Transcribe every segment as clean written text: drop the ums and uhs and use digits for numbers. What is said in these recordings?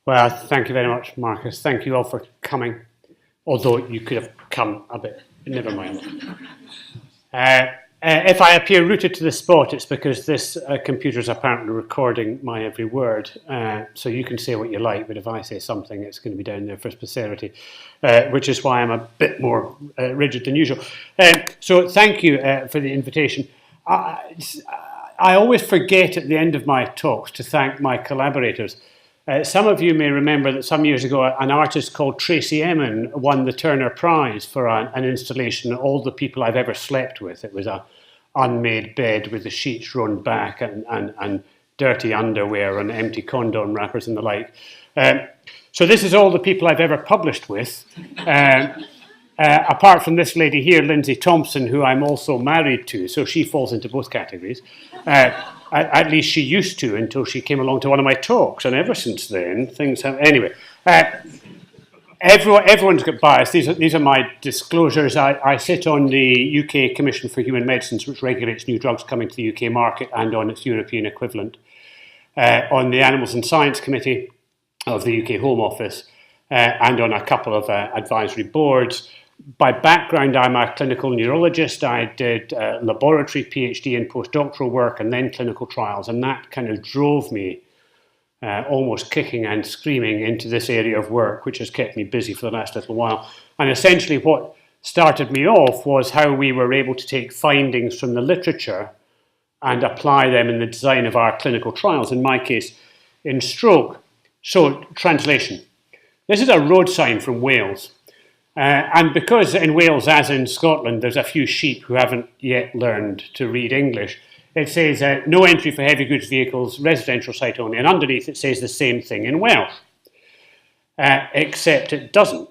Well, thank you very much, Marcus. Thank you all for coming, although you could have come a bit, never mind. If I appear rooted to the spot, it's because this computer is apparently recording my every word. So you can say what you like, but if I say something, it's going to be down there for posterity, which is why I'm a bit more rigid than usual. So thank you for the invitation. I always forget at the end of my talks to thank my collaborators. Some of you may remember that some years ago, an artist called Tracy Emin won the Turner Prize for an installation, All the People I've Ever Slept With. It was an unmade bed with the sheets rolled back and dirty underwear and empty condom wrappers and the like. So this is all the people I've ever published with. Apart from this lady here, Lindsay Thompson, who I'm also married to, so she falls into both categories. At least she used to until she came along to one of my talks, and ever since then, things have... Anyway, everyone's got bias. These are my disclosures. I sit on the UK Commission for Human Medicines, which regulates new drugs coming to the UK market, and on its European equivalent. On the Animals and Science Committee of the UK Home Office, and on a couple of advisory boards. By background, I'm a clinical neurologist. I did laboratory PhD and postdoctoral work and then clinical trials, and that kind of drove me almost kicking and screaming into this area of work, which has kept me busy for the last little while. And essentially what started me off was how we were able to take findings from the literature and apply them in the design of our clinical trials, in my case, in stroke. So, translation. This is a road sign from Wales. And because in Wales, as in Scotland, there's a few sheep who haven't yet learned to read English, it says no entry for heavy goods vehicles, residential site only, and underneath it says the same thing in Welsh, except it doesn't.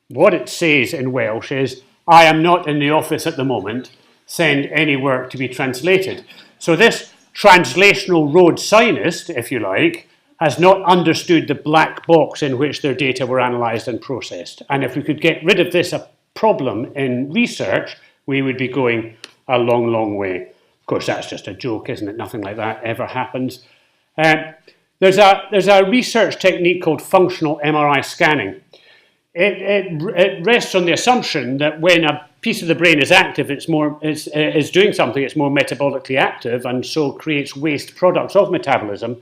What it says in Welsh is, I am not in the office at the moment, send any work to be translated. So this translational road signist, if you like, has not understood the black box in which their data were analysed and processed. And if we could get rid of this problem in research, we would be going a long, long way. Of course, that's just a joke, isn't it? Nothing like that ever happens. There's a research technique called functional MRI scanning. It rests on the assumption that when a piece of the brain is active, is doing something, it's more metabolically active, and so creates waste products of metabolism,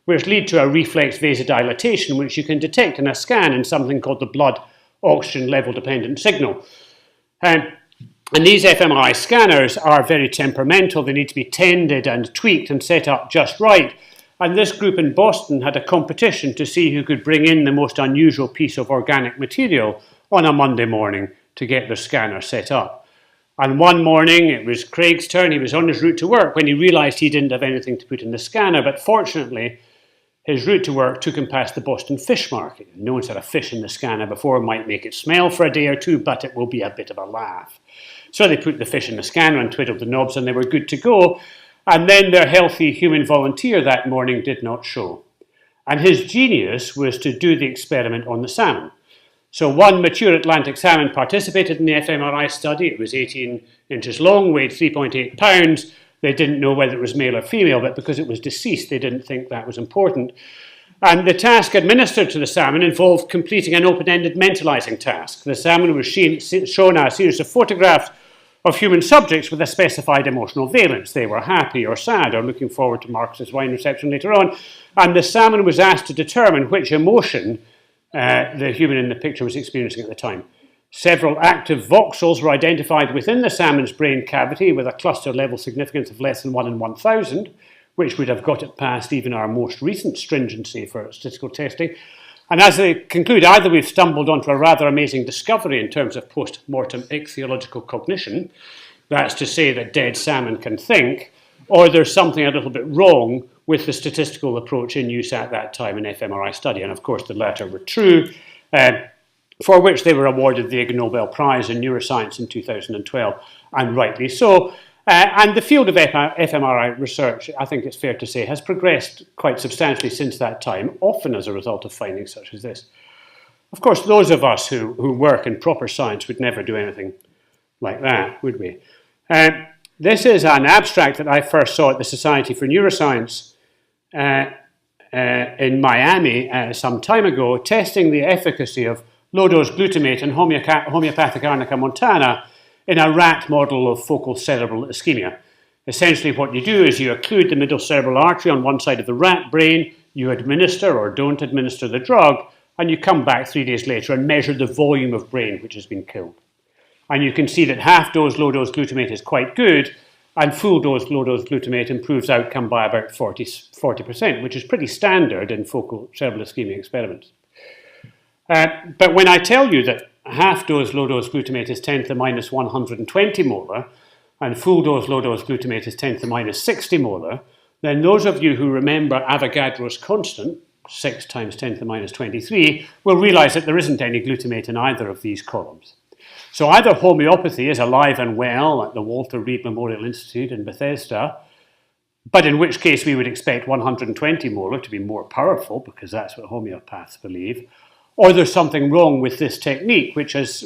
which lead to a reflex vasodilatation, which you can detect in a scan in something called the blood oxygen level dependent signal. And these fMRI scanners are very temperamental. They need to be tended and tweaked and set up just right. And this group in Boston had a competition to see who could bring in the most unusual piece of organic material on a Monday morning to get their scanner set up. And one morning, it was Craig's turn. He was on his route to work when he realised he didn't have anything to put in the scanner. But fortunately, his route to work took him past the Boston fish market. No one's had a fish in the scanner before. Might make it smell for a day or two, but it will be a bit of a laugh. So they put the fish in the scanner and twiddled the knobs, and they were good to go. And then their healthy human volunteer that morning did not show. And his genius was to do the experiment on the salmon. So one mature Atlantic salmon participated in the fMRI study. It was 18 inches long, weighed 3.8 pounds. They didn't know whether it was male or female, but because it was deceased, they didn't think that was important. And the task administered to the salmon involved completing an open-ended mentalizing task. The salmon was shown a series of photographs of human subjects with a specified emotional valence. They were happy or sad or looking forward to Marcus's wine reception later on. And the salmon was asked to determine which emotion the human in the picture was experiencing at the time. Several active voxels were identified within the salmon's brain cavity with a cluster level significance of less than 1 in 1,000, which would have got it past even our most recent stringency for statistical testing. And as they conclude, either we've stumbled onto a rather amazing discovery in terms of post-mortem ichthyological cognition, that's to say that dead salmon can think, or there's something a little bit wrong with the statistical approach in use at that time in fMRI study. And of course, the latter were true, for which they were awarded the Ig Nobel Prize in Neuroscience in 2012, and rightly so. And the field of fMRI research, I think it's fair to say, has progressed quite substantially since that time, often as a result of findings such as this. Of course, those of us who work in proper science would never do anything like that, would we? This is an abstract that I first saw at the Society for Neuroscience in Miami some time ago, testing the efficacy of low-dose glutamate and homeopathic arnica montana in a rat model of focal cerebral ischemia. Essentially what you do is you occlude the middle cerebral artery on one side of the rat brain, you administer or don't administer the drug, and you come back 3 days later and measure the volume of brain which has been killed. And you can see that half-dose low-dose glutamate is quite good, and full-dose low-dose glutamate improves outcome by about 40%, which is pretty standard in focal cerebral ischemia experiments. But when I tell you that half-dose low-dose glutamate is 10 to the minus 120 molar, and full-dose low-dose glutamate is 10 to the minus 60 molar, then those of you who remember Avogadro's constant, 6 times 10 to the minus 23, will realise that there isn't any glutamate in either of these columns. So either homeopathy is alive and well at the Walter Reed Memorial Institute in Bethesda, but in which case we would expect 120 molar to be more powerful, because that's what homeopaths believe, or there's something wrong with this technique, which has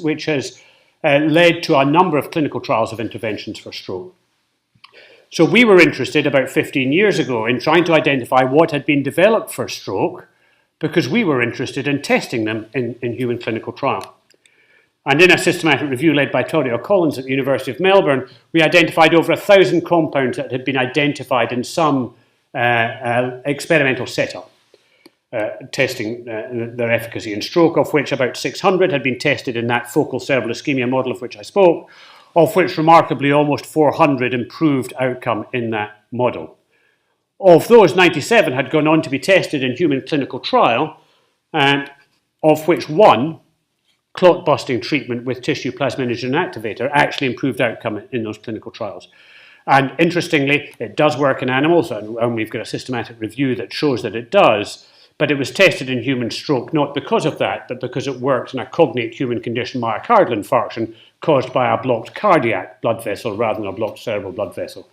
led to a number of clinical trials of interventions for stroke. So we were interested about 15 years ago in trying to identify what had been developed for stroke, because we were interested in testing them in human clinical trial. And in a systematic review led by Torio Collins at the University of Melbourne, we identified over 1,000 compounds that had been identified in some experimental setup, testing their efficacy in stroke, of which about 600 had been tested in that focal cerebral ischemia model of which I spoke, of which remarkably almost 400 improved outcome in that model. Of those, 97 had gone on to be tested in human clinical trial, of which one, clot-busting treatment with tissue plasminogen activator, actually improved outcome in those clinical trials. And interestingly, it does work in animals, and we've got a systematic review that shows that it does, but it was tested in human stroke not because of that, but because it works in a cognate human condition, myocardial infarction, caused by a blocked cardiac blood vessel rather than a blocked cerebral blood vessel.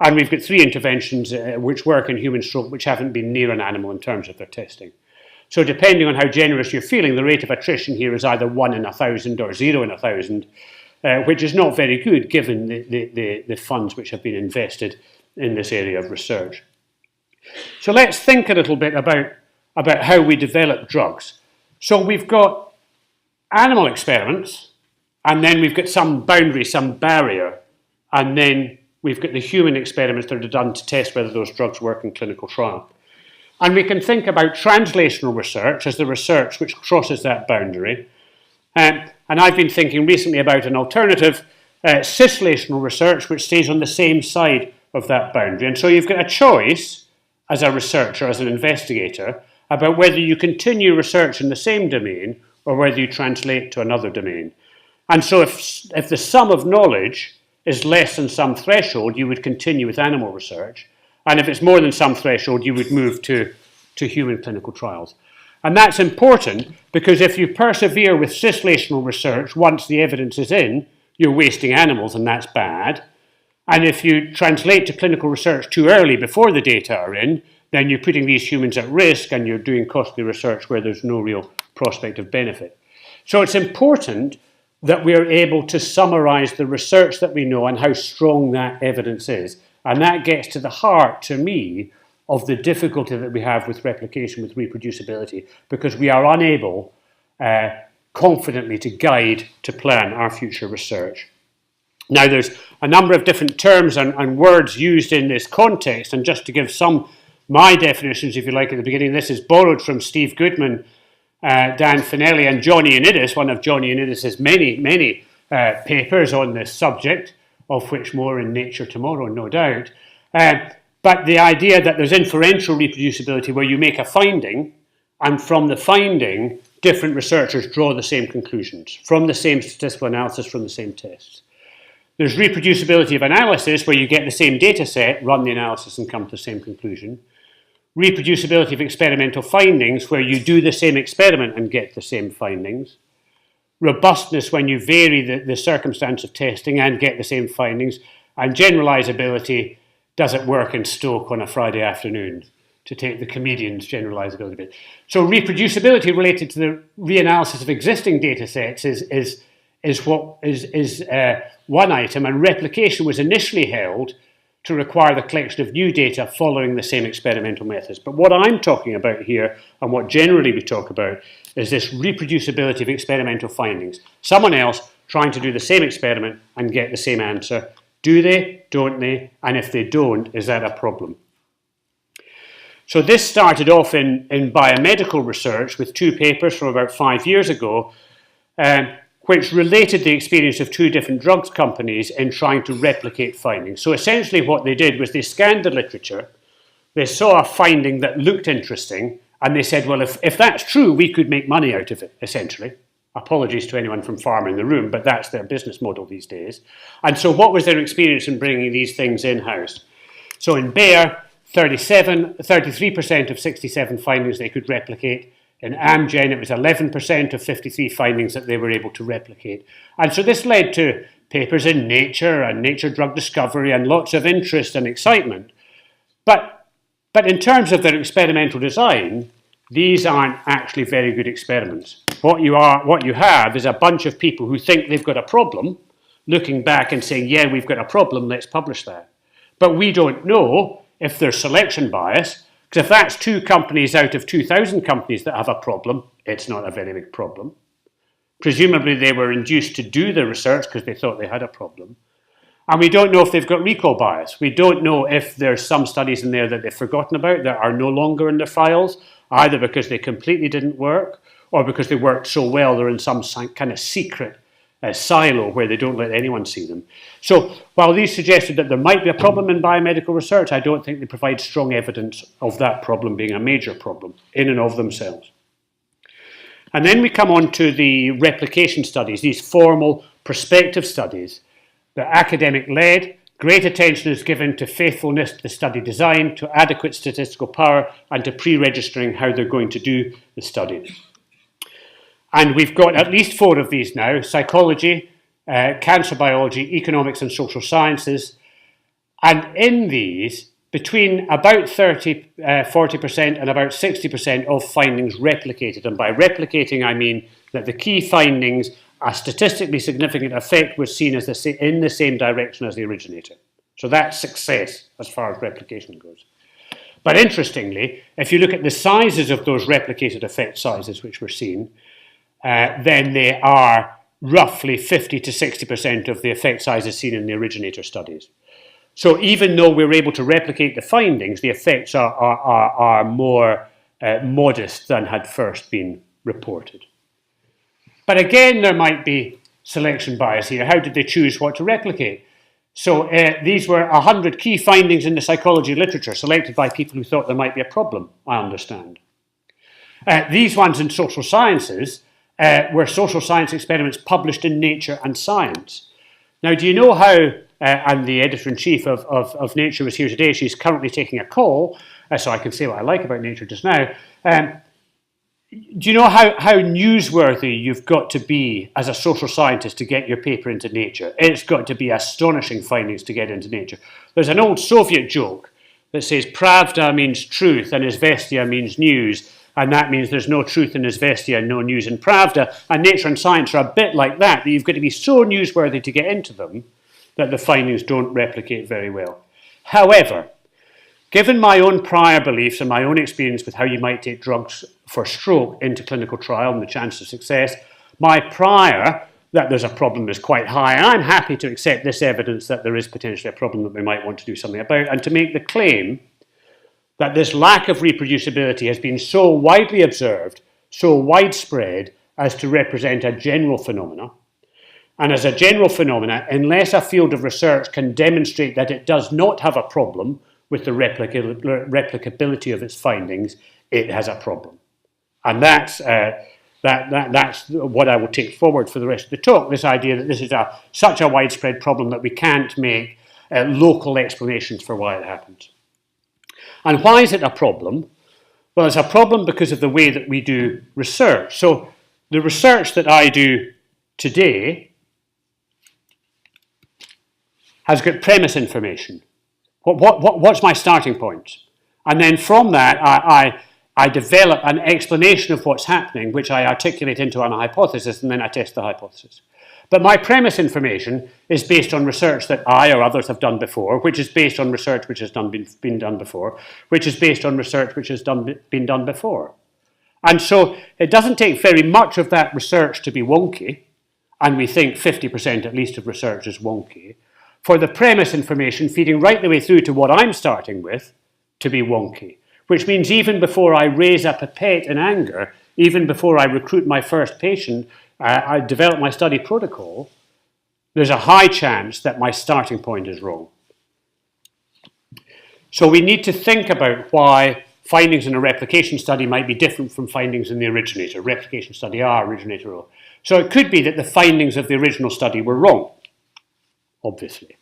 And we've got 3 interventions which work in human stroke which haven't been near an animal in terms of their testing. So depending on how generous you're feeling, the rate of attrition here is either 1 in 1,000 or 0 in 1,000, which is not very good given the funds which have been invested in this area of research. So let's think a little bit about how we develop drugs. So we've got animal experiments, and then we've got some boundary, some barrier, and then we've got the human experiments that are done to test whether those drugs work in clinical trial. And we can think about translational research as the research which crosses that boundary. And I've been thinking recently about an alternative, cis-lational research, which stays on the same side of that boundary. And so you've got a choice as a researcher, as an investigator, about whether you continue research in the same domain or whether you translate to another domain. And so if the sum of knowledge is less than some threshold, you would continue with animal research. And if it's more than some threshold, you would move to human clinical trials. And that's important because if you persevere with cis-lational research, once the evidence is in, you're wasting animals, and that's bad. And if you translate to clinical research too early before the data are in, then you're putting these humans at risk and you're doing costly research where there's no real prospect of benefit. So it's important that we're able to summarize the research that we know and how strong that evidence is. And that gets to the heart, to me, of the difficulty that we have with replication, with reproducibility, because we are unable confidently to guide, to plan our future research. Now, there's a number of different terms and words used in this context, and just to give my definitions, if you like, at the beginning, this is borrowed from Steve Goodman, Dan Finelli, and Johnny Ionidis, one of Johnny Ionidis' many papers on this subject, of which more in Nature tomorrow, no doubt. But the idea that there's inferential reproducibility where you make a finding, and from the finding, different researchers draw the same conclusions, from the same statistical analysis, from the same tests. There's reproducibility of analysis where you get the same data set, run the analysis and come to the same conclusion. Reproducibility of experimental findings where you do the same experiment and get the same findings. Robustness when you vary the circumstance of testing and get the same findings. And generalizability, does it work in Stoke on a Friday afternoon, to take the comedian's generalizability bit. So reproducibility related to the reanalysis of existing data sets is one item, and replication was initially held to require the collection of new data following the same experimental methods. But what I'm talking about here, and what generally we talk about, is this reproducibility of experimental findings. Someone else trying to do the same experiment and get the same answer. Do they? Don't they? And if they don't, is that a problem? So this started off in biomedical research with 2 papers from about 5 years ago, which related the experience of 2 different drugs companies in trying to replicate findings. So essentially what they did was they scanned the literature, they saw a finding that looked interesting, and they said, well, if that's true, we could make money out of it, essentially. Apologies to anyone from pharma in the room, but that's their business model these days. And so what was their experience in bringing these things in-house? So in Bayer, 33% of 67 findings they could replicate. In Amgen, it was 11% of 53 findings that they were able to replicate. And so this led to papers in Nature and Nature Drug Discovery and lots of interest and excitement. But in terms of their experimental design, these aren't actually very good experiments. What you have is a bunch of people who think they've got a problem, looking back and saying, yeah, we've got a problem, let's publish that. But we don't know if there's selection bias, because if that's 2 companies out of 2,000 companies that have a problem, it's not a very big problem. Presumably they were induced to do the research because they thought they had a problem. And we don't know if they've got recall bias. We don't know if there's some studies in there that they've forgotten about that are no longer in their files, either because they completely didn't work or because they worked so well they're in some kind of secret silo where they don't let anyone see them. So while these suggested that there might be a problem in biomedical research, I don't think they provide strong evidence of that problem being a major problem in and of themselves. And then we come on to the replication studies, these formal prospective studies that academic-led. Great attention is given to faithfulness to the study design, to adequate statistical power, and to pre-registering how they're going to do the study. And we've got at least 4 of these now: psychology, cancer biology, economics and social sciences. And in these, between about 40% and about 60% of findings replicated. And by replicating, I mean that the key findings, a statistically significant effect was seen as in the same direction as the originator. So that's success as far as replication goes. But interestingly, if you look at the sizes of those replicated effect sizes which were seen, then they are roughly 50 to 60% of the effect sizes seen in the originator studies. So even though we're able to replicate the findings, the effects are more modest than had first been reported. But again, there might be selection bias here. How did they choose what to replicate? So these were 100 key findings in the psychology literature selected by people who thought there might be a problem, I understand. These ones in social sciences were social science experiments published in Nature and Science. Now, do you know how, and the editor-in-chief of Nature was here today, she's currently taking a call, so I can say what I like about Nature just now. Do you know how newsworthy you've got to be as a social scientist to get your paper into Nature? It's got to be astonishing findings to get into Nature. There's an old Soviet joke that says Pravda means truth and Izvestia means news, and that means there's no truth in Izvestia and no news in Pravda, and Nature and Science are a bit like that you've got to be so newsworthy to get into them that the findings don't replicate very well. However, given my own prior beliefs and my own experience with how you might take drugs for stroke into clinical trial and the chance of success, my prior that there's a problem is quite high. And I'm happy to accept this evidence that there is potentially a problem that we might want to do something about, and to make the claim that this lack of reproducibility has been so widely observed, so widespread, as to represent a general phenomena. And as a general phenomena, unless a field of research can demonstrate that it does not have a problem with the replicability of its findings, it has a problem. And that's what I will take forward for the rest of the talk, this idea that this is such a widespread problem that we can't make local explanations for why it happens. And why is it a problem? Well, it's a problem because of the way that we do research. So the research that I do today has got premise information. What's my starting point? And then from that, I develop an explanation of what's happening, which I articulate into a hypothesis, and then I test the hypothesis. But my premise information is based on research that I or others have done before, which is based on research which has been done before, which is based on research which has been done before. And so it doesn't take very much of that research to be wonky, and we think 50% at least of research is wonky, for the premise information feeding right the way through to what I'm starting with to be wonky, which means even before I raise a pipette in anger, even before I recruit my first patient, I develop my study protocol, there's a high chance that my starting point is wrong. So we need to think about why findings in a replication study might be different from findings in the originator. Replication study R, originator O. So it could be that the findings of the original study were wrong, obviously.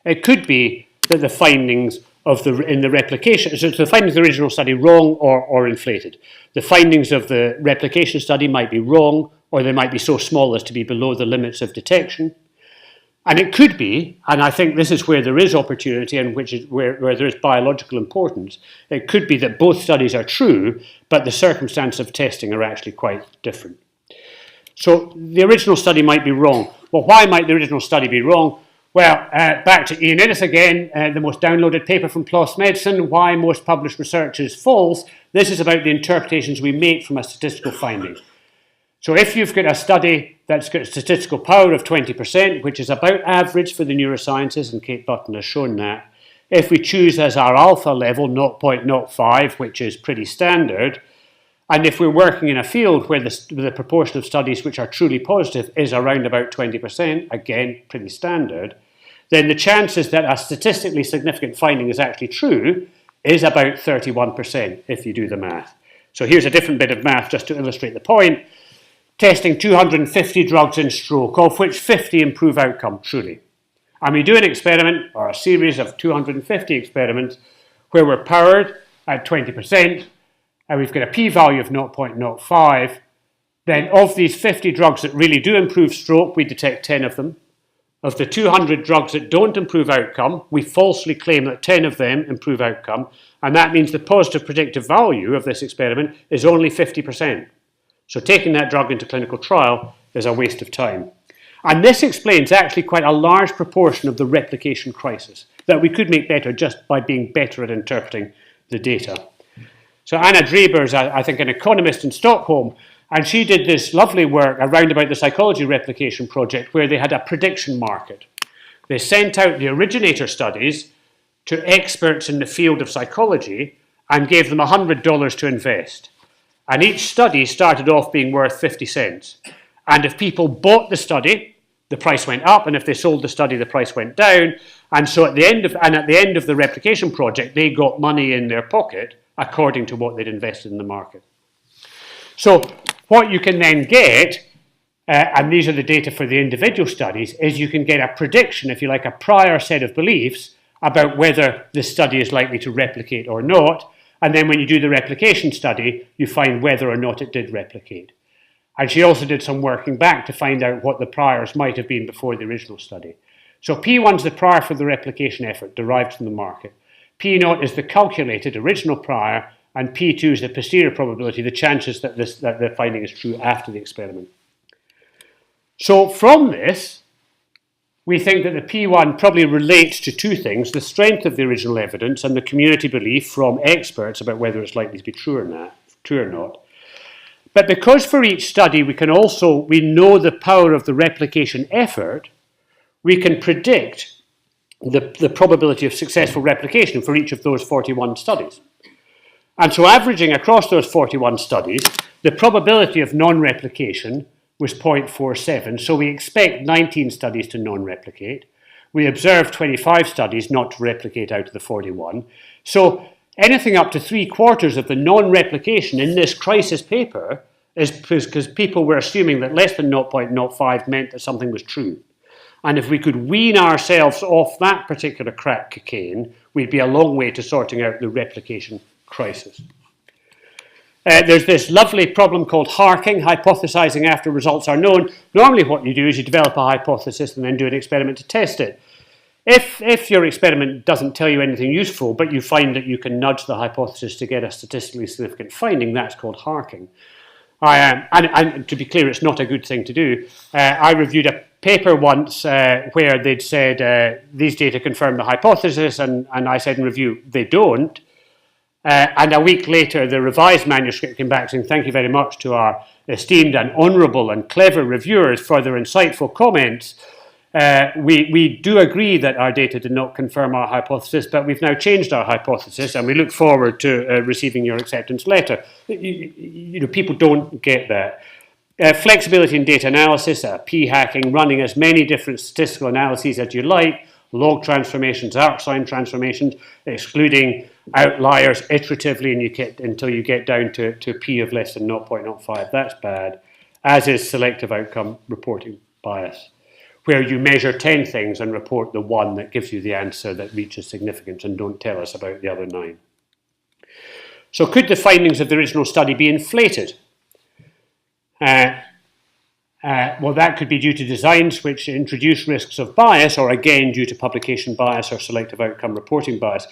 It could be that the findings in the replication, so the findings of the original study wrong or inflated. The findings of the replication study might be wrong, or they might be so small as to be below the limits of detection. And it could be, and I think this is where there is opportunity and where there is biological importance, it could be that both studies are true, but the circumstances of testing are actually quite different. So the original study might be wrong. Well, why might the original study be wrong? Well, back to Ian Innes again, the most downloaded paper from PLOS Medicine, why most published research is false. This is about the interpretations we make from a statistical finding. So if you've got a study that's got a statistical power of 20%, which is about average for the neurosciences, and Kate Button has shown that, if we choose as our alpha level 0.05, which is pretty standard, and if we're working in a field where the proportion of studies which are truly positive is around about 20%, again, pretty standard, then the chances that a statistically significant finding is actually true is about 31% if you do the math. So here's a different bit of math just to illustrate the point. Testing 250 drugs in stroke, of which 50 improve outcome, truly. And we do an experiment, or a series of 250 experiments, where we're powered at 20%, and we've got a p-value of 0.05, then of these 50 drugs that really do improve stroke, we detect 10 of them. Of the 200 drugs that don't improve outcome, we falsely claim that 10 of them improve outcome, and that means the positive predictive value of this experiment is only 50%. So taking that drug into clinical trial is a waste of time. And this explains actually quite a large proportion of the replication crisis that we could make better just by being better at interpreting the data. So Anna Dreber is, I think, an economist in Stockholm, and she did this lovely work around about the psychology replication project where they had a prediction market. They sent out the originator studies to experts in the field of psychology and gave them $100 to invest. And each study started off being worth 50 cents. And if people bought the study, the price went up, and if they sold the study, the price went down. And so at the end of the replication project, they got money in their pocket according to what they'd invested in the market. So what you can then get, and these are the data for the individual studies, is you can get a prediction, if you like, a prior set of beliefs about whether the study is likely to replicate or not. And then when you do the replication study, you find whether or not it did replicate. And she also did some working back to find out what the priors might have been before the original study. So P1 is the prior for the replication effort derived from the market. P0 is the calculated original prior, and P2 is the posterior probability, the chances that the finding is true after the experiment. So from this, we think that the P1 probably relates to two things: the strength of the original evidence and the community belief from experts about whether it's likely to be true or not. But because for each study we know the power of the replication effort, we can predict the probability of successful replication for each of those 41 studies. And so averaging across those 41 studies, the probability of non-replication was 0.47, so we expect 19 studies to non-replicate. We observe 25 studies not to replicate out of the 41. So anything up to 3/4 of the non-replication in this crisis paper is because people were assuming that less than 0.05 meant that something was true. And if we could wean ourselves off that particular crack cocaine, we'd be a long way to sorting out the replication crisis. There's this lovely problem called harking, hypothesizing after results are known. Normally what you do is you develop a hypothesis and then do an experiment to test it. If your experiment doesn't tell you anything useful, but you find that you can nudge the hypothesis to get a statistically significant finding, that's called harking. And to be clear, it's not a good thing to do. I reviewed a paper once where they'd said these data confirm the hypothesis, and I said in review, they don't. And a week later, the revised manuscript came back saying, thank you very much to our esteemed and honourable and clever reviewers for their insightful comments. We do agree that our data did not confirm our hypothesis, but we've now changed our hypothesis, and we look forward to receiving your acceptance letter. You know, people don't get that. Flexibility in data analysis, p-hacking, running as many different statistical analyses as you like, log transformations, arc-sine transformations, excluding outliers iteratively and until you get down to p of less than 0.05. That's bad, as is selective outcome reporting bias, where you measure 10 things and report the one that gives you the answer that reaches significance and don't tell us about the other 9. So could the findings of the original study be inflated? Well, that could be due to designs which introduce risks of bias, or again due to publication bias or selective outcome reporting bias.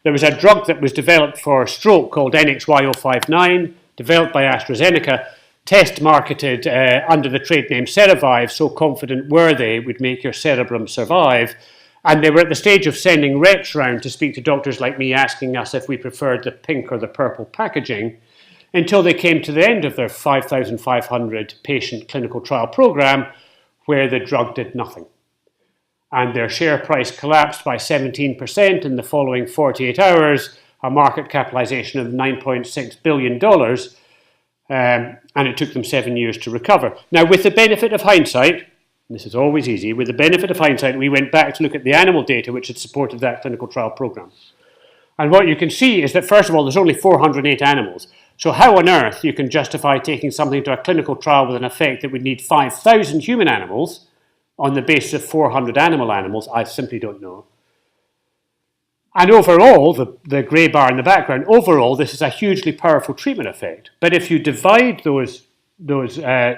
There was a drug that was developed for stroke called NXY059, developed by AstraZeneca, test marketed under the trade name Cerevive, so confident were they would make your cerebrum survive. And they were at the stage of sending reps round to speak to doctors like me, asking us if we preferred the pink or the purple packaging, until they came to the end of their 5,500 patient clinical trial program, where the drug did nothing. And their share price collapsed by 17% in the following 48 hours, a market capitalization of $9.6 billion, and it took them 7 years to recover. Now, with the benefit of hindsight, this is always easy, with the benefit of hindsight, we went back to look at the animal data which had supported that clinical trial program. And what you can see is that, first of all, there's only 408 animals. So how on earth you can justify taking something to a clinical trial with an effect that would need 5,000 human animals on the basis of 400 animals, I simply don't know. And overall, the grey bar in the background, overall, this is a hugely powerful treatment effect. But if you divide those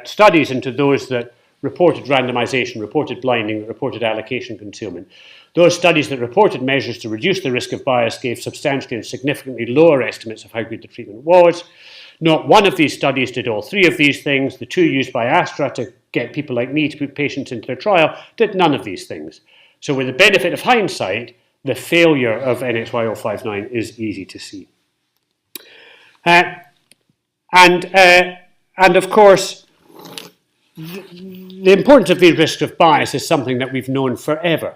studies into those that reported randomization, reported blinding, reported allocation concealment, those studies that reported measures to reduce the risk of bias gave substantially and significantly lower estimates of how good the treatment was. Not one of these studies did all 3 of these things. The 2 used by Astra to get people like me to put patients into their trial did none of these things. So with the benefit of hindsight, the failure of NXY059 is easy to see. And of course, the importance of these risks of bias is something that we've known forever.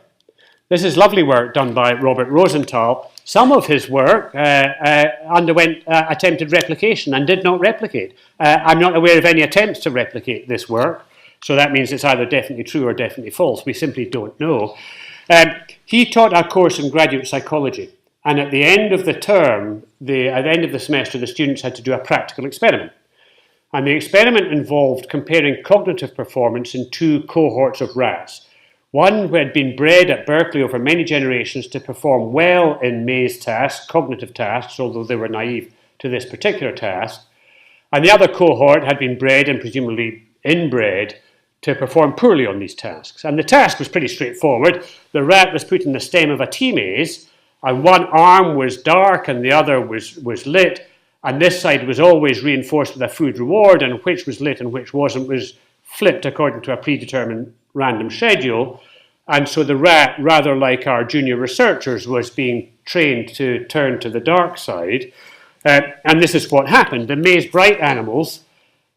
This is lovely work done by Robert Rosenthal. Some of his work underwent attempted replication and did not replicate. I'm not aware of any attempts to replicate this work, so that means it's either definitely true or definitely false. We simply don't know. He taught a course in graduate psychology, and at the end of the term, at the end of the semester, the students had to do a practical experiment. And the experiment involved comparing cognitive performance in 2 cohorts of rats. One who had been bred at Berkeley over many generations to perform well in maze tasks, cognitive tasks, although they were naive to this particular task. And the other cohort had been bred and presumably inbred to perform poorly on these tasks. And the task was pretty straightforward. The rat was put in the stem of a tea maze, and one arm was dark and the other was lit, and this side was always reinforced with a food reward, and which was lit and which wasn't was flipped according to a predetermined random schedule. And so the rat, rather like our junior researchers, was being trained to turn to the dark side. And this is what happened. The maze bright animals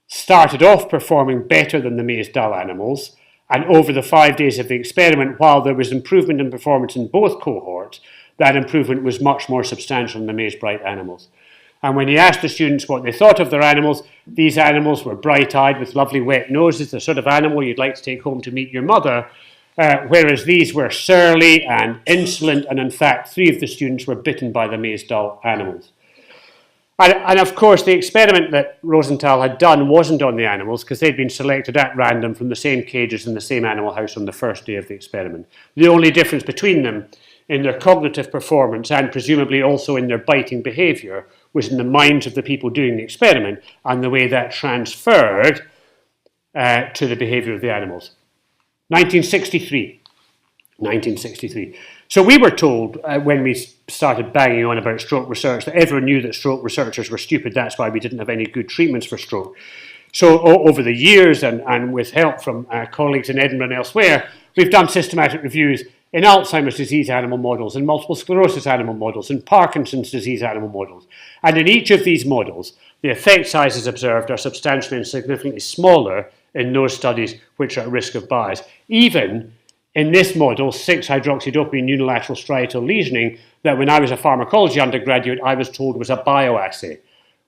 started off performing better than the maze dull animals, and over the 5 days of the experiment, while there was improvement in performance in both cohorts, that improvement was much more substantial in the maze bright animals. And when he asked the students what they thought of their animals, these animals were bright-eyed with lovely wet noses, the sort of animal you'd like to take home to meet your mother, whereas these were surly and insolent, and in fact 3 of the students were bitten by the maze dull animals. And of course, the experiment that Rosenthal had done wasn't on the animals, because they'd been selected at random from the same cages in the same animal house on the first day of the experiment. The only difference between them in their cognitive performance, and presumably also in their biting behaviour, was in the minds of the people doing the experiment and the way that transferred to the behaviour of the animals. 1963. So we were told when we started banging on about stroke research that everyone knew that stroke researchers were stupid. That's why we didn't have any good treatments for stroke. So over the years, and with help from colleagues in Edinburgh and elsewhere, we've done systematic reviews in Alzheimer's disease animal models, in multiple sclerosis animal models, in Parkinson's disease animal models. And in each of these models, the effect sizes observed are substantially and significantly smaller in those studies which are at risk of bias. Even in this model, 6-hydroxydopamine unilateral striatal lesioning, that when I was a pharmacology undergraduate, I was told was a bioassay.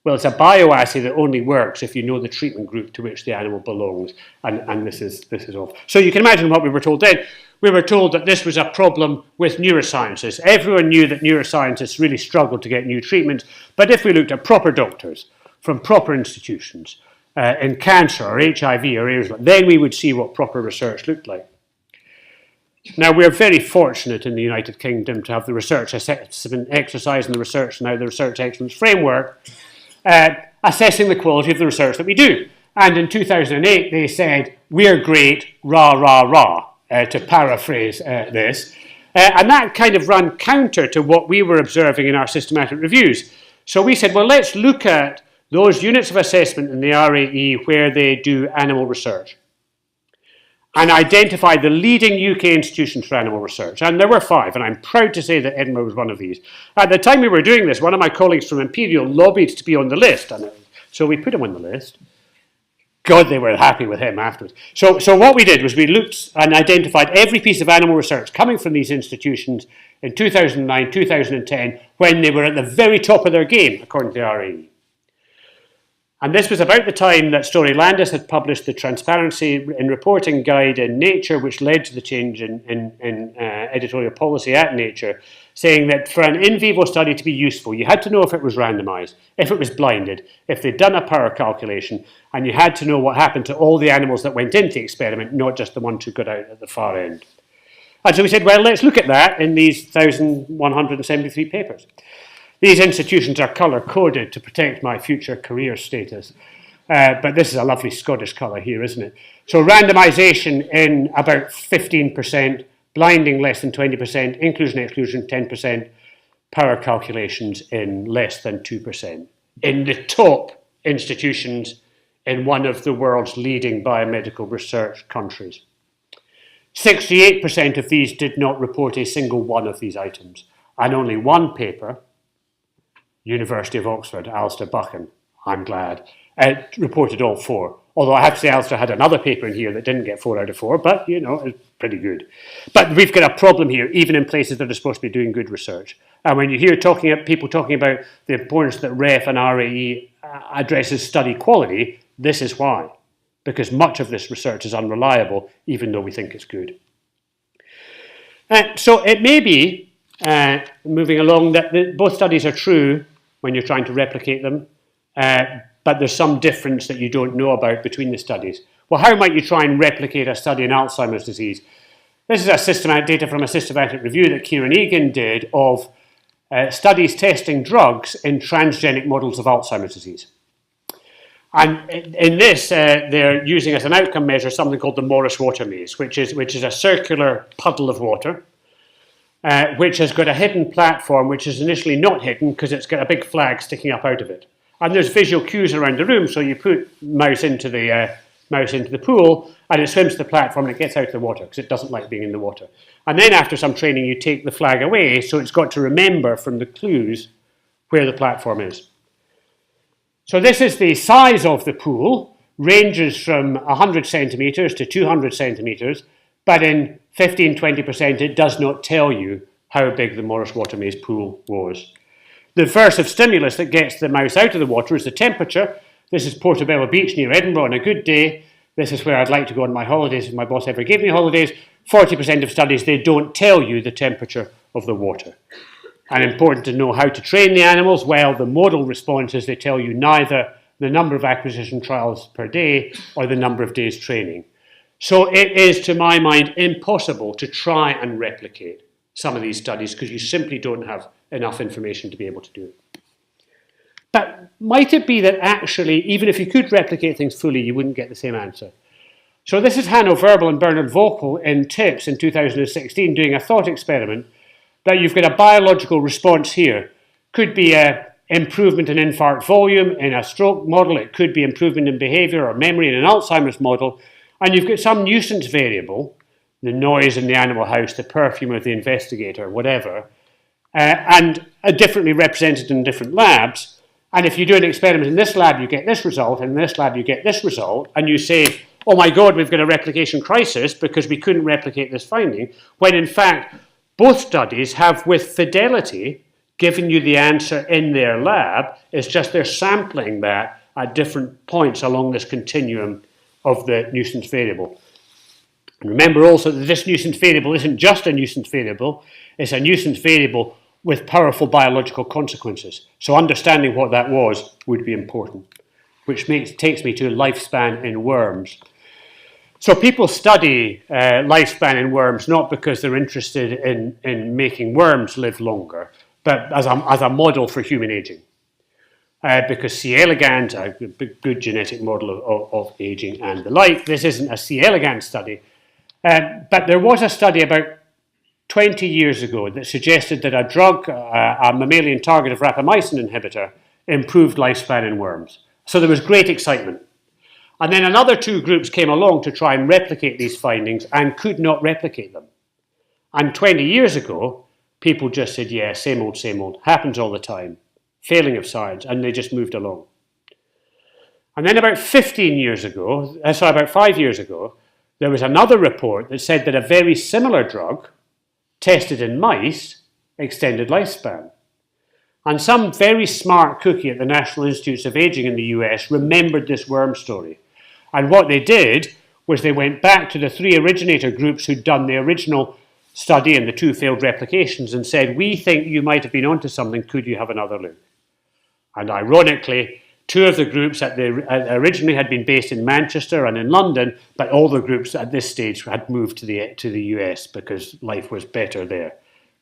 Well, it's a bioassay that only works if you know the treatment group to which the animal belongs, and this is off. So you can imagine what we were told then. We were told that this was a problem with neurosciences. Everyone knew that neuroscientists really struggled to get new treatments, but if we looked at proper doctors from proper institutions in cancer or HIV or areas like that, then we would see what proper research looked like. Now, we're very fortunate in the United Kingdom to have the research assessment exercise and the research, now the research excellence framework, assessing the quality of the research that we do. And in 2008, they said, we're great, rah, rah, rah, to paraphrase this. And that kind of ran counter to what we were observing in our systematic reviews. So we said, well, let's look at those units of assessment in the RAE where they do animal research and identify the leading UK institutions for animal research. And there were 5, and I'm proud to say that Edinburgh was one of these. At the time we were doing this, one of my colleagues from Imperial lobbied to be on the list, and so we put him on the list. God, they were happy with him afterwards. So what we did was we looked and identified every piece of animal research coming from these institutions in 2009, 2010, when they were at the very top of their game, according to the RAE. And this was about the time that Story Landis had published the Transparency in Reporting Guide in Nature, which led to the change in editorial policy at Nature, saying that for an in vivo study to be useful, you had to know if it was randomized, if it was blinded, if they'd done a power calculation, and you had to know what happened to all the animals that went into the experiment, not just the ones who got out at the far end. And so we said, well, let's look at that in these 1,173 papers. These institutions are colour-coded to protect my future career status. But this is a lovely Scottish colour here, isn't it? So randomisation in about 15%, blinding less than 20%, inclusion-exclusion 10%, power calculations in less than 2%. In the top institutions in one of the world's leading biomedical research countries. 68% of these did not report a single one of these items, and only one paper, University of Oxford, Alistair Buchan, I'm glad, reported all 4. Although I have to say Alistair had another paper in here that didn't get 4 out of 4, but, you know, it's pretty good. But we've got a problem here, even in places that are supposed to be doing good research. And when you hear people talking about the importance that REF and RAE addresses study quality, this is why. Because much of this research is unreliable, even though we think it's good. So it may be, moving along, that both studies are true when you're trying to replicate them, but there's some difference that you don't know about between the studies. Well, how might you try and replicate a study in Alzheimer's disease? This is a systematic data from a systematic review that Kieran Egan did of studies testing drugs in transgenic models of Alzheimer's disease. And in this, they're using as an outcome measure something called the Morris water maze, which is a circular puddle of water, which has got a hidden platform, which is initially not hidden because it's got a big flag sticking up out of it. And there's visual cues around the room, so you put mouse into the pool, and it swims to the platform and it gets out of the water because it doesn't like being in the water. And then after some training, you take the flag away, so it's got to remember from the clues where the platform is. So this is the size of the pool, ranges from 100 centimetres to 200 centimetres, but in 15-20% it does not tell you how big the Morris water maze pool was. The versive stimulus that gets the mouse out of the water is the temperature. This is Portobello Beach near Edinburgh on a good day. This is where I'd like to go on my holidays if my boss ever gave me holidays. 40% of studies, they don't tell you the temperature of the water. And important to know how to train the animals. Well, the model responses, they tell you neither the number of acquisition trials per day or the number of days training. So it is, to my mind, impossible to try and replicate some of these studies because you simply don't have enough information to be able to do it. But might it be that actually, even if you could replicate things fully, you wouldn't get the same answer? So this is Hanno Verbel and Bernard Vocal in TIPS in 2016 doing a thought experiment that you've got a biological response here. Could be improvement in infarct volume in a stroke model. It could be improvement in behavior or memory in an Alzheimer's model. And you've got some nuisance variable, the noise in the animal house, the perfume of the investigator, whatever, and are differently represented in different labs. And if you do an experiment in this lab, you get this result, and in this lab, you get this result, and you say, oh my God, we've got a replication crisis because we couldn't replicate this finding, when in fact, both studies have, with fidelity, given you the answer in their lab. It's just they're sampling that at different points along this continuum of the nuisance variable. And remember also that this nuisance variable isn't just a nuisance variable, it's a nuisance variable with powerful biological consequences. So understanding what that was would be important, which takes me to lifespan in worms. So people study lifespan in worms not because they're interested in making worms live longer, but as a model for human aging. Because C. elegans, a good genetic model of aging and the like. This isn't a C. elegans study, but there was a study about 20 years ago that suggested that a drug, a mammalian target of rapamycin inhibitor, improved lifespan in worms. So there was great excitement. And then another two groups came along to try and replicate these findings and could not replicate them. And 20 years ago, people just said, yeah, same old, happens all the time, failing of science, and they just moved along. And then about 5 years ago, there was another report that said that a very similar drug, tested in mice, extended lifespan. And some very smart cookie at the National Institutes of Aging in the US remembered this worm story. And what they did was they went back to the 3 originator groups who'd done the original study and the 2 failed replications and said, we think you might have been onto something, could you have another look? And ironically, 2 of the groups originally had been based in Manchester and in London, but all the groups at this stage had moved to the US because life was better there.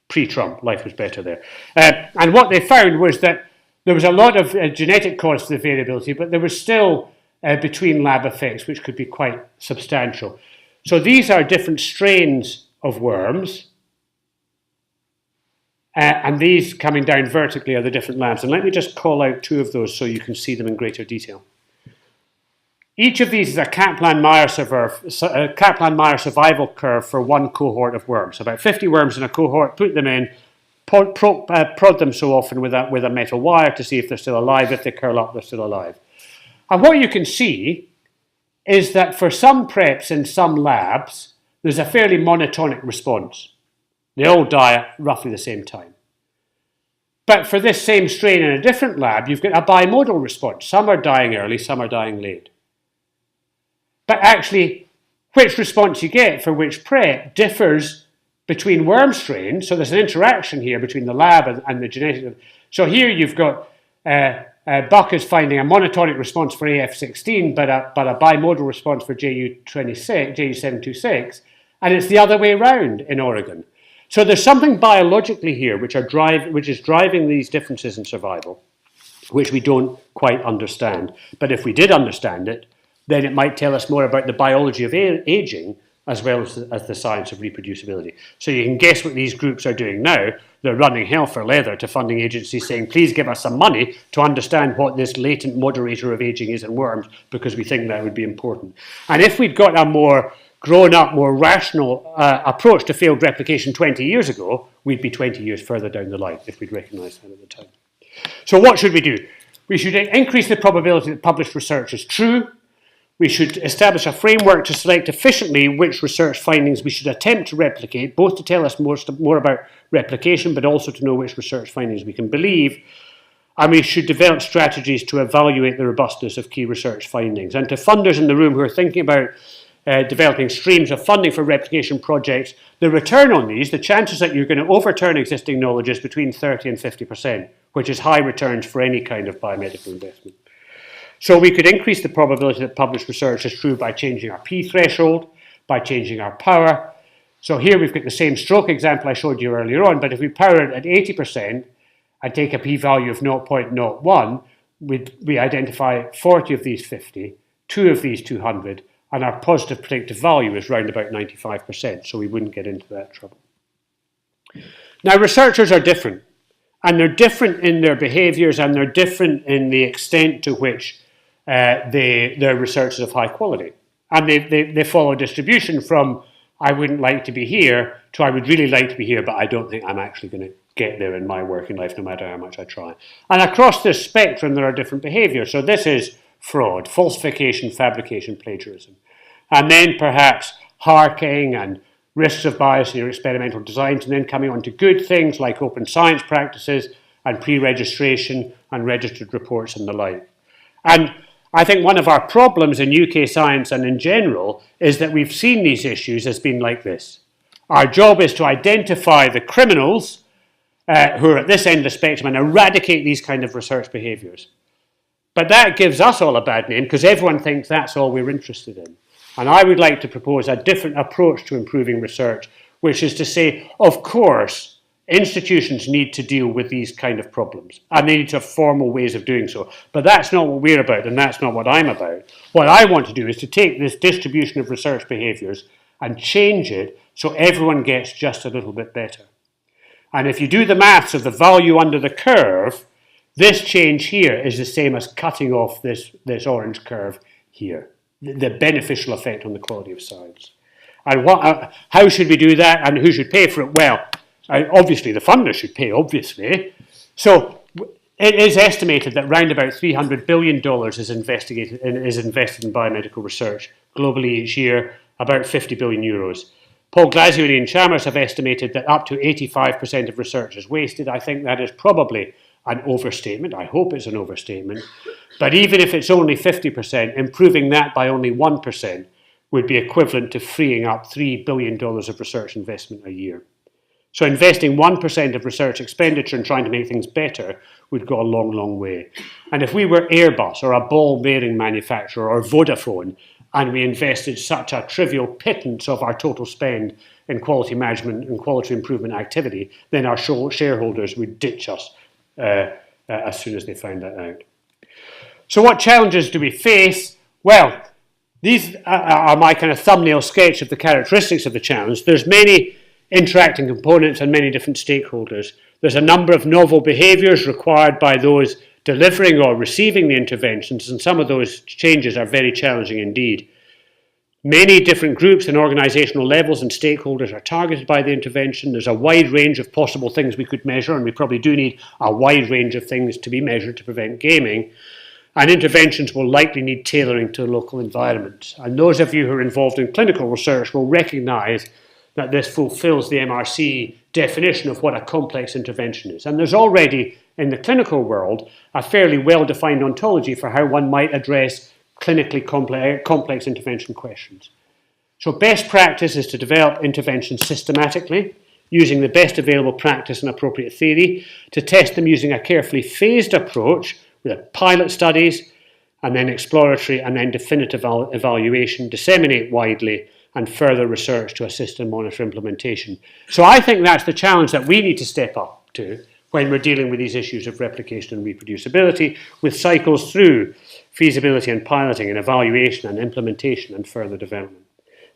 Pre-Trump, life was better there. And what they found was that there was a lot of genetic cause to the variability, but there was still between lab effects, which could be quite substantial. So these are different strains of worms, and these coming down vertically are the different labs. And let me just call out 2 of those so you can see them in greater detail. Each of these is a Kaplan-Meier survival curve for one cohort of worms. About 50 worms in a cohort, put them in, prod them so often with a metal wire to see if they're still alive. If they curl up, they're still alive. And what you can see is that for some preps in some labs, there's a fairly monotonic response. They all die at roughly the same time. But for this same strain in a different lab, you've got a bimodal response. Some are dying early, some are dying late. But actually, which response you get for which prep differs between worm strains. So there's an interaction here between the lab and the genetic. So here you've got Buck is finding a monotonic response for AF16, but a bimodal response for JU726, and it's the other way around in Oregon. So there's something biologically here which is driving these differences in survival, which we don't quite understand. But if we did understand it, then it might tell us more about the biology of aging as well as the science of reproducibility. So you can guess what these groups are doing now. They're running hell for leather to funding agencies saying, please give us some money to understand what this latent moderator of aging is in worms, because we think that would be important. And if we'd got a more grown-up, more rational approach to failed replication 20 years ago, we'd be 20 years further down the line if we'd recognised that at the time. So what should we do? We should increase the probability that published research is true. We should establish a framework to select efficiently which research findings we should attempt to replicate, both to tell us more about replication, but also to know which research findings we can believe. And we should develop strategies to evaluate the robustness of key research findings. And to funders in the room who are thinking about developing streams of funding for replication projects, the return on these, the chances that you're going to overturn existing knowledge is between 30 and 50%, which is high returns for any kind of biomedical investment. So we could increase the probability that published research is true by changing our P threshold, by changing our power. So here we've got the same stroke example I showed you earlier on, but if we power it at 80% and take a p-value of 0.01, we identify 40 of these 50, 2 of these 200, and our positive predictive value is round about 95%, so we wouldn't get into that trouble. Now, researchers are different, And they're different in their behaviours, and they're different in the extent to which their research is of high quality. And they follow a distribution from I wouldn't like to be here to I would really like to be here, but I don't think I'm actually going to get there in my working life no matter how much I try. And across this spectrum there are different behaviours. So this is fraud, falsification, fabrication, plagiarism. And then perhaps harking and risks of bias in your experimental designs, and then coming on to good things like open science practices and pre-registration and registered reports and the like. And I think one of our problems in UK science and in general is that we've seen these issues as being like this. Our job is to identify the criminals who are at this end of the spectrum and eradicate these kind of research behaviours. But that gives us all a bad name because everyone thinks that's all we're interested in. And I would like to propose a different approach to improving research, which is to say, of course, institutions need to deal with these kind of problems, and they need to have formal ways of doing so. But that's not what we're about, and that's not what I'm about. What I want to do is to take this distribution of research behaviours and change it so everyone gets just a little bit better. And if you do the maths of the value under the curve, this change here is the same as cutting off this orange curve here, the beneficial effect on the quality of science. And how should we do that, and who should pay for it? Well, obviously the funders should pay, obviously. So it is estimated that around about $300 billion is invested in biomedical research globally each year, about 50 billion euros. Paul Glazioni and Chalmers have estimated that up to 85% of research is wasted. I think that is probably an overstatement. I hope it's an overstatement. But even if it's only 50%, improving that by only 1% would be equivalent to freeing up $3 billion of research investment a year. So investing 1% of research expenditure and trying to make things better would go a long, long way. And if we were Airbus or a ball bearing manufacturer or Vodafone, and we invested such a trivial pittance of our total spend in quality management and quality improvement activity, then our shareholders would ditch us as soon as they found that out. So what challenges do we face? Well, these are my kind of thumbnail sketch of the characteristics of the challenge. There's many interacting components and many different stakeholders. There's a number of novel behaviours required by those delivering or receiving the interventions, and some of those changes are very challenging indeed. Many different groups and organisational levels and stakeholders are targeted by the intervention. There's a wide range of possible things we could measure, and we probably do need a wide range of things to be measured to prevent gaming. And interventions will likely need tailoring to local environments. And those of you who are involved in clinical research will recognise that this fulfills the MRC definition of what a complex intervention is. And there's already, in the clinical world, a fairly well-defined ontology for how one might address clinically complex intervention questions. So best practice is to develop interventions systematically, using the best available practice and appropriate theory, to test them using a carefully phased approach with pilot studies, and then exploratory and then definitive evaluation, disseminate widely, and further research to assist and monitor implementation. So I think that's the challenge that we need to step up to when we're dealing with these issues of replication and reproducibility, with cycles through feasibility and piloting and evaluation and implementation and further development.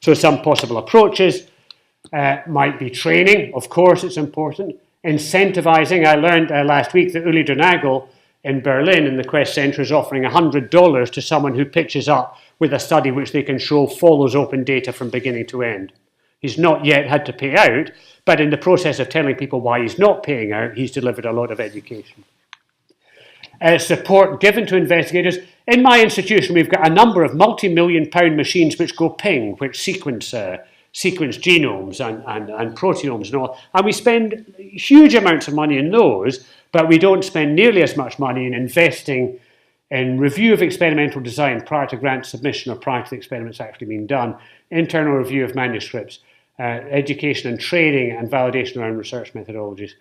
So some possible approaches might be training. Of course, it's important. Incentivizing. I learned last week that Uli Donagel in Berlin in the Quest Centre is offering $100 to someone who pitches up with a study which they can show follows open data from beginning to end. He's not yet had to pay out, but in the process of telling people why he's not paying out, he's delivered a lot of education. Support given to investigators. In my institution, we've got a number of multi-million-pound machines which go ping, which sequence genomes and proteomes and all, and we spend huge amounts of money in those, but we don't spend nearly as much money in investing in review of experimental design prior to grant submission or prior to the experiments actually being done, internal review of manuscripts, education and training and validation around research methodologies.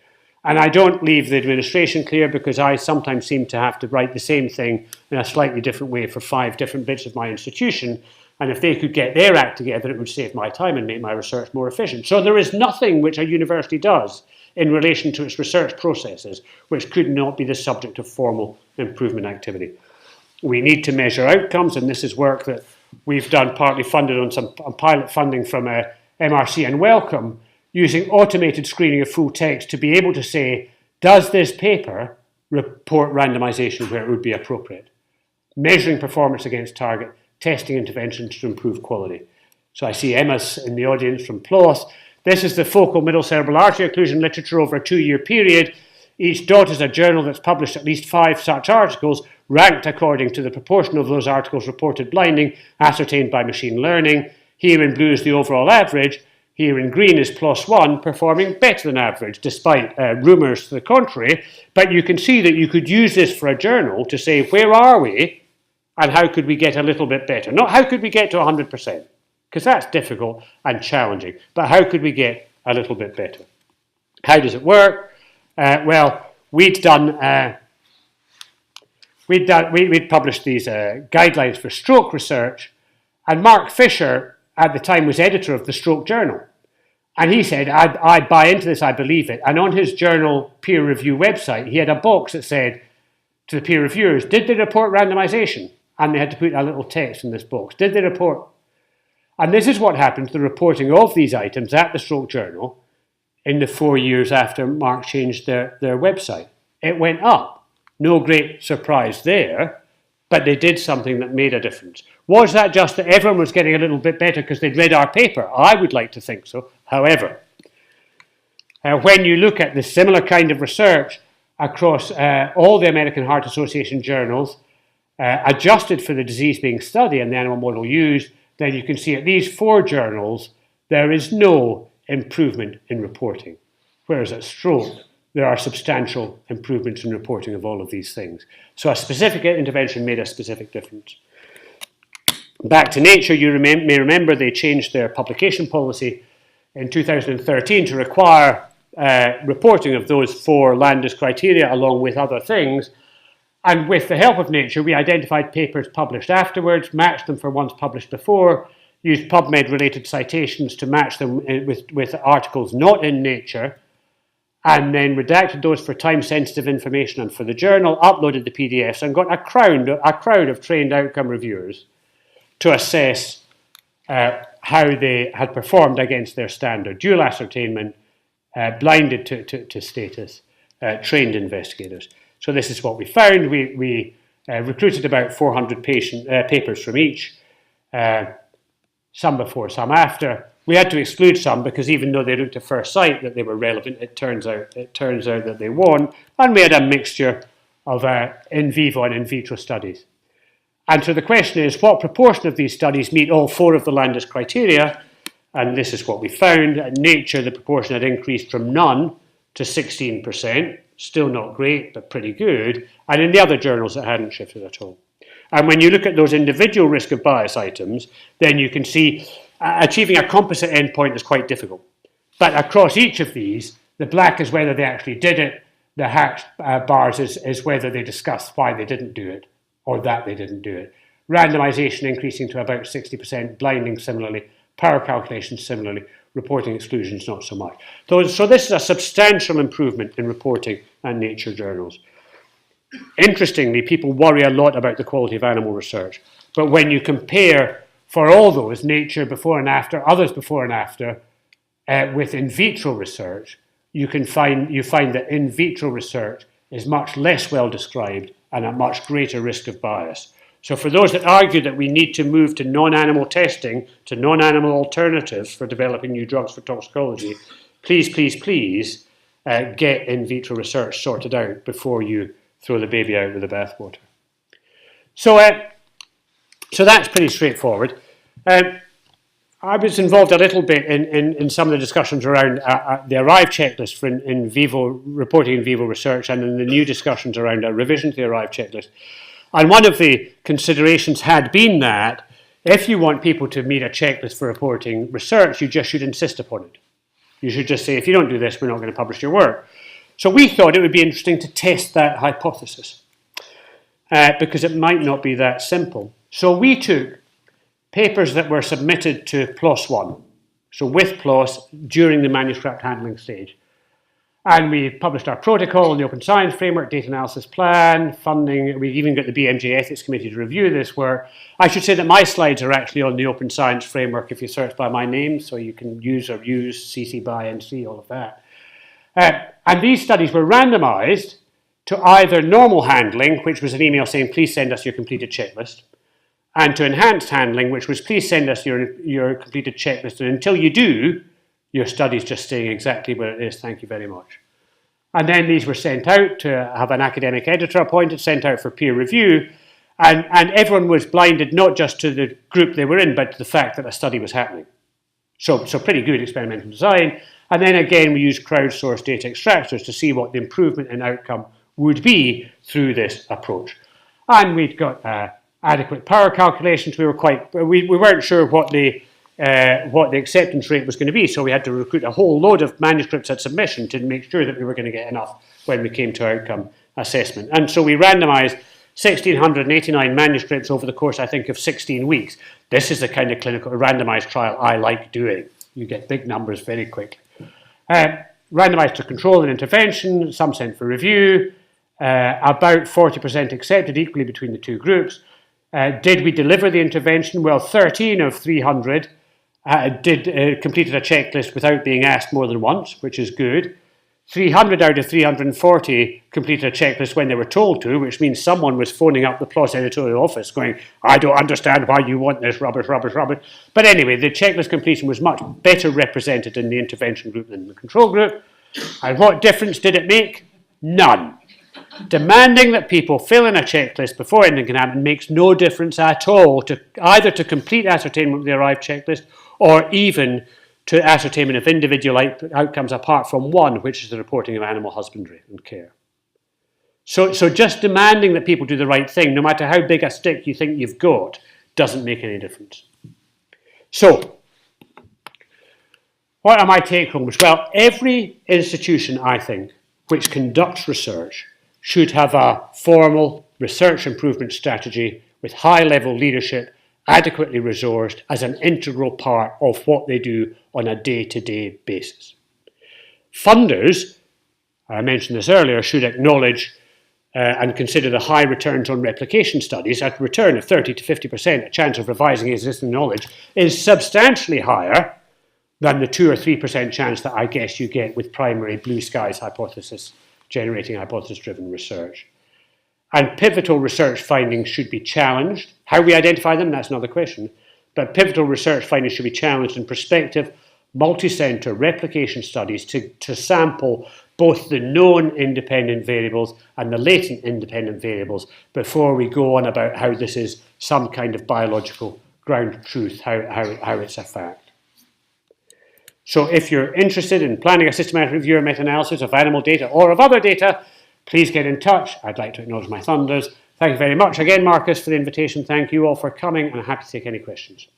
And I don't leave the administration clear because I sometimes seem to have to write the same thing in a slightly different way for 5 different bits of my institution. And if they could get their act together, it would save my time and make my research more efficient. So there is nothing which a university does in relation to its research processes which could not be the subject of formal improvement activity. We need to measure outcomes, and this is work that we've done, partly funded on some pilot funding from MRC and Wellcome, using automated screening of full text to be able to say, Does this paper report randomization where it would be appropriate? Measuring performance against target, testing interventions to improve quality. So I see Emma's in the audience from PLOS. This is the focal middle cerebral artery occlusion literature over a 2-year period. Each dot is a journal that's published at least 5 such articles, ranked according to the proportion of those articles reported blinding, ascertained by machine learning. Here in blue is the overall average. Here in green is +1, performing better than average, despite rumours to the contrary. But you can see that you could use this for a journal to say, where are we and how could we get a little bit better? Not how could we get to 100%, because that's difficult and challenging, but how could we get a little bit better? How does it work? Well, we'd published these guidelines for stroke research, and Mark Fisher at the time was editor of the Stroke Journal. And he said, I buy into this, I believe it. And on his journal peer review website, he had a box that said to the peer reviewers, did they report randomization? And they had to put a little text in this box. Did they report? And this is what happened to the reporting of these items at the Stroke Journal in the 4 years after Mark changed their website. It went up. No great surprise there, but they did something that made a difference. Was that just that everyone was getting a little bit better because they'd read our paper? I would like to think so. However, when you look at the similar kind of research across all the American Heart Association journals, adjusted for the disease being studied and the animal model used, then you can see at these 4 journals, there is no improvement in reporting. Whereas at stroke, there are substantial improvements in reporting of all of these things. So a specific intervention made a specific difference. Back to Nature, you may remember they changed their publication policy in 2013 to require reporting of those 4 Landis criteria along with other things. And with the help of Nature, we identified papers published afterwards, matched them for ones published before, used PubMed-related citations to match them with articles not in Nature, and then redacted those for time-sensitive information and for the journal, uploaded the PDFs, and got a crowd of trained outcome reviewers to assess how they had performed against their standard. Dual ascertainment, blinded to status, trained investigators. So this is what we found. We recruited about 400 papers from each, some before, some after. We had to exclude some because even though they looked at first sight that they were relevant, it turns out that they weren't. And we had a mixture of in vivo and in vitro studies. And so the question is, what proportion of these studies meet all 4 of the Landis criteria? And this is what we found. In Nature, the proportion had increased from none to 16%. Still not great, but pretty good. And in the other journals, it hadn't shifted at all. And when you look at those individual risk of bias items, then you can see achieving a composite endpoint is quite difficult. But across each of these, the black is whether they actually did it. The hatched bars is whether they discussed why they didn't do it or that they didn't do it. Randomization increasing to about 60%, blinding similarly, power calculations similarly, reporting exclusions not so much. So this is a substantial improvement in reporting and Nature journals. Interestingly, people worry a lot about the quality of animal research, but when you compare for all those, Nature before and after, others before and after, with in vitro research, you find that in vitro research is much less well described and at much greater risk of bias. So for those that argue that we need to move to non-animal testing, to non-animal alternatives for developing new drugs for toxicology, please, please, please get in vitro research sorted out before you throw the baby out with the bathwater. So that's pretty straightforward. I was involved a little bit in some of the discussions around the ARRIVE checklist for in vivo reporting in vivo research, and in the new discussions around a revision to the ARRIVE checklist. And one of the considerations had been that if you want people to meet a checklist for reporting research, you just should insist upon it. You should just say, if you don't do this, we're not going to publish your work. So we thought it would be interesting to test that hypothesis because it might not be that simple. So we took papers that were submitted to PLOS One, so with PLOS during the manuscript handling stage. And we published our protocol in the Open Science Framework, data analysis plan, funding. We even got the BMJ Ethics Committee to review this work. I should say that my slides are actually on the Open Science Framework if you search by my name, so you can use or use CC by NC, all of that. And these studies were randomized to either normal handling, which was an email saying, please send us your completed checklist, and to enhanced handling, which was, please send us your completed checklist, and until you do, your study's just staying exactly where it is, thank you very much. And then these were sent out to have an academic editor appointed, sent out for peer review, and everyone was blinded not just to the group they were in, but to the fact that a study was happening. So pretty good experimental design. And then again, we used crowdsourced data extractors to see what the improvement in outcome would be through this approach. And we'd got adequate power calculations. We weren't sure what the acceptance rate was going to be, so we had to recruit a whole load of manuscripts at submission to make sure that we were going to get enough when we came to outcome assessment. And so we randomized 1,689 manuscripts over the course, I think, of 16 weeks. This is the kind of clinical randomized trial I like doing. You get big numbers very quickly. Randomized to control and intervention, some sent for review, about 40% accepted equally between the two groups. Did we deliver the intervention? Well, 13 of 300 completed a checklist without being asked more than once, which is good. 300 out of 340 completed a checklist when they were told to, which means someone was phoning up the PLOS editorial office going, I don't understand why you want this rubbish. But anyway, the checklist completion was much better represented in the intervention group than the control group. And what difference did it make? None. Demanding that people fill in a checklist before anything can happen makes no difference at all to either to complete ascertainment of the arrived checklist or even to ascertainment of individual outcomes apart from one, which is the reporting of animal husbandry and care. So just demanding that people do the right thing, no matter how big a stick you think you've got, doesn't make any difference. So, what are my take-homes? Well, every institution, I think, which conducts research should have a formal research improvement strategy with high-level leadership adequately resourced as an integral part of what they do on a day-to-day basis. Funders, I mentioned this earlier, should acknowledge and consider the high returns on replication studies. At a return of 30 to 50%, a chance of revising existing knowledge is substantially higher than the 2 or 3% chance that I guess you get with primary blue skies hypothesis generating hypothesis-driven research. And pivotal research findings should be challenged. How we identify them, that's another question. But pivotal research findings should be challenged in prospective, multi-centre replication studies to sample both the known independent variables and the latent independent variables before we go on about how this is some kind of biological ground truth, how it's a fact. So if you're interested in planning a systematic review or meta-analysis of animal data or of other data, please get in touch. I'd like to acknowledge my thunders. Thank you very much again, Marcus, for the invitation. Thank you all for coming, and I'm happy to take any questions.